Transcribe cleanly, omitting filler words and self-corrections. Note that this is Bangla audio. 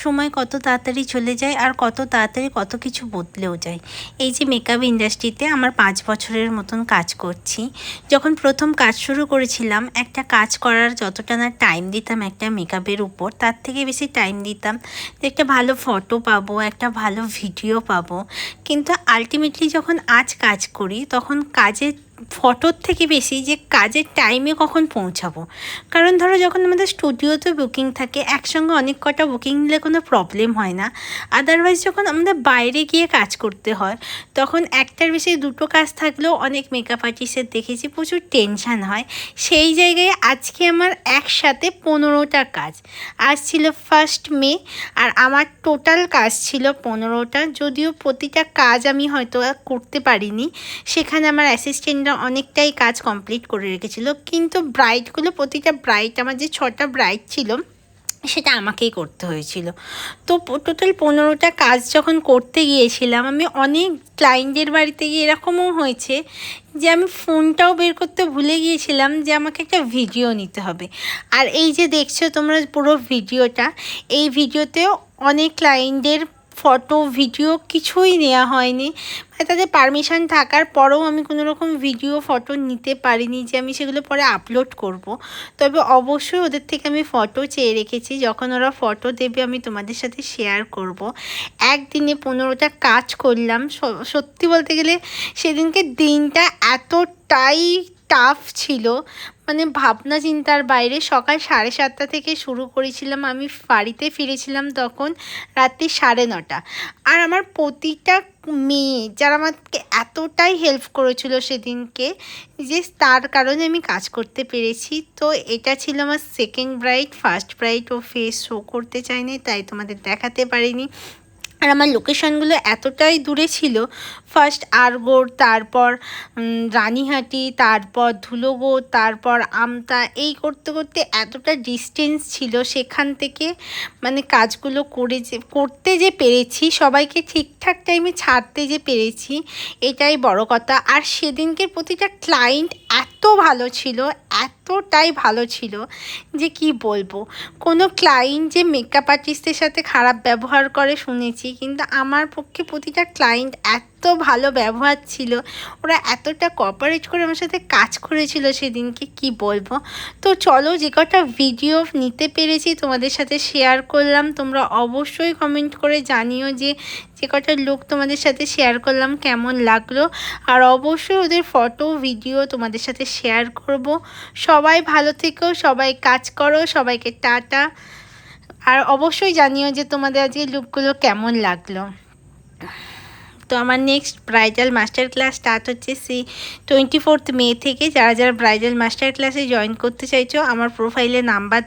সময় কত তাড়াতাড়ি চলে যায় আর কত তাড়াতাড়ি কত কিছু বদলেও যায়। এই যে মেকআপ ইন্ডাস্ট্রিতে আমার 5 বছরের মতন কাজ করছি। যখন প্রথম কাজ শুরু করেছিলাম, একটা কাজ করার যতটা না টাইম দিতাম একটা মেকআপের উপর, তার থেকে বেশি টাইম দিতাম যে একটা ভালো ফটো পাবো, একটা ভালো ভিডিও পাবো। কিন্তু আলটিমেটলি যখন আজ কাজ করি, তখন কাজের ফটোর থেকে বেশি যে কাজের টাইমে কখন পৌঁছাবো। কারণ ধরো যখন আমাদের স্টুডিওতে বুকিং থাকে, একসঙ্গে অনেক কটা বুকিং নিলে কোনো প্রবলেম হয় না। আদারওয়াইজ যখন আমাদের বাইরে গিয়ে কাজ করতে হয়, তখন একটার বেশি দুটো কাজ থাকলেও অনেক মেকআপ আর্টিস্টের দেখেছি প্রচুর টেনশান হয়। সেই জায়গায় আজকে আমার একসাথে 15টা কাজ। আজ ছিল 1 মে আর আমার টোটাল কাজ ছিল 15টা। যদিও প্রতিটা কাজ আমি হয়তো করতে পারিনি, সেখানে আমার অ্যাসিস্ট্যান্টরা অনেকটাই কাজ কমপ্লিট করে রেখেছিল। কিন্তু ব্রাইডগুলো, প্রতিটা ব্রাইড, আমার যে 6টা ব্রাইড ছিল, সেটা আমাকেই করতে হয়েছিল। তো টোটাল 15টা কাজ যখন করতে গিয়েছিলাম, আমি অনেক ক্লায়েন্টের বাড়িতে গিয়ে এরকমও হয়েছে যে আমি ফোনটাও বের করতে ভুলে গিয়েছিলাম যে আমাকে একটা ভিডিও নিতে হবে। আর এই যে দেখছো তোমরা পুরো ভিডিওটা, এই ভিডিওতেও অনেক ক্লায়েন্টের ফটো ভিডিও কিছুই নেওয়া হয়নি। মানে তাদের পারমিশন থাকার পরেও আমি কোনো রকম ভিডিও ফটো নিতে পারিনি যে আমি সেগুলো পরে আপলোড করব। তবে অবশ্যই ওদের থেকে আমি ফটো চেয়ে রেখেছি, যখন ওরা ফটো দেবে আমি তোমাদের সাথে শেয়ার করব। একদিনে 15টা কাজ করলাম। সত্যি বলতে গেলে সেদিনকে দিনটা এতটাই টাফ ছিল, মানে ভাবনা চিন্তার বাইরে। সকাল 7:30 থেকে শুরু করেছিলাম, আমি বাড়িতে ফিরেছিলাম তখন রাত্রি 9:30। আর আমার প্রতিটা মেয়ে যারা আমাকে এতটাই হেল্প করেছিল সেদিনকে, যে তার কারণে আমি কাজ করতে পেরেছি। তো এটা ছিল আমার সেকেন্ড ব্রাইড। ফার্স্ট ব্রাইড ও ফেস শো করতে চায়নি, তাই তোমাদের দেখাতে পারিনি। আর আমার লোকেশনগুলো এতটাই দূরে ছিল, ফার্স্ট আরগোড়, তারপর রানীহাটি, তারপর ধুলোগড়, তারপর আমতা, এই করতে করতে এতটা ডিস্টেন্স ছিল। সেখান থেকে মানে কাজগুলো করতে যে পেরেছি, সবাইকে ঠিকঠাক টাইমে ছাড়তে যে পেরেছি, এটাই বড় কথা। আর সেদিনকে প্রতিটা ক্লায়েন্ট এত ভালো ছিল, এতটাই ভালো ছিল যে কি বলবো। কোনো ক্লায়েন্ট যে মেকআপ আর্টিস্টের সাথে খারাপ ব্যবহার করে শুনেছি, কিন্তু আমার পক্ষে প্রতিটা ক্লায়েন্ট এত ভালো ব্যবহার ছিল, ওরা এতটা কোঅপারেট করে আমার সাথে কাজ করেছিল সেদিনকে, কি বলবো। তো চলো, যে কটা ভিডিও নিতে পেরেছি তোমাদের সাথে শেয়ার করলাম। তোমরা অবশ্যই কমেন্ট করে জানিও যে কটা লুক তোমাদের সাথে শেয়ার করলাম কেমন লাগলো। আর অবশ্যই ওদের ফটো ভিডিও তোমাদের সাথে শেয়ার করব। সবাই ভালো থেকো, সবাই কাজ করো, সবাইকে টাটা। আর অবশ্যই জানিও যে তোমাদের আজকে লুকগুলো কেমন লাগলো। তো আমার next bridal master class start হচ্ছে 24 মে থেকে। যারা যারা ব্রাইডাল মাস্টার ক্লাসে জয়েন করতে চাইছো, আমার প্রোফাইলে নাম্বার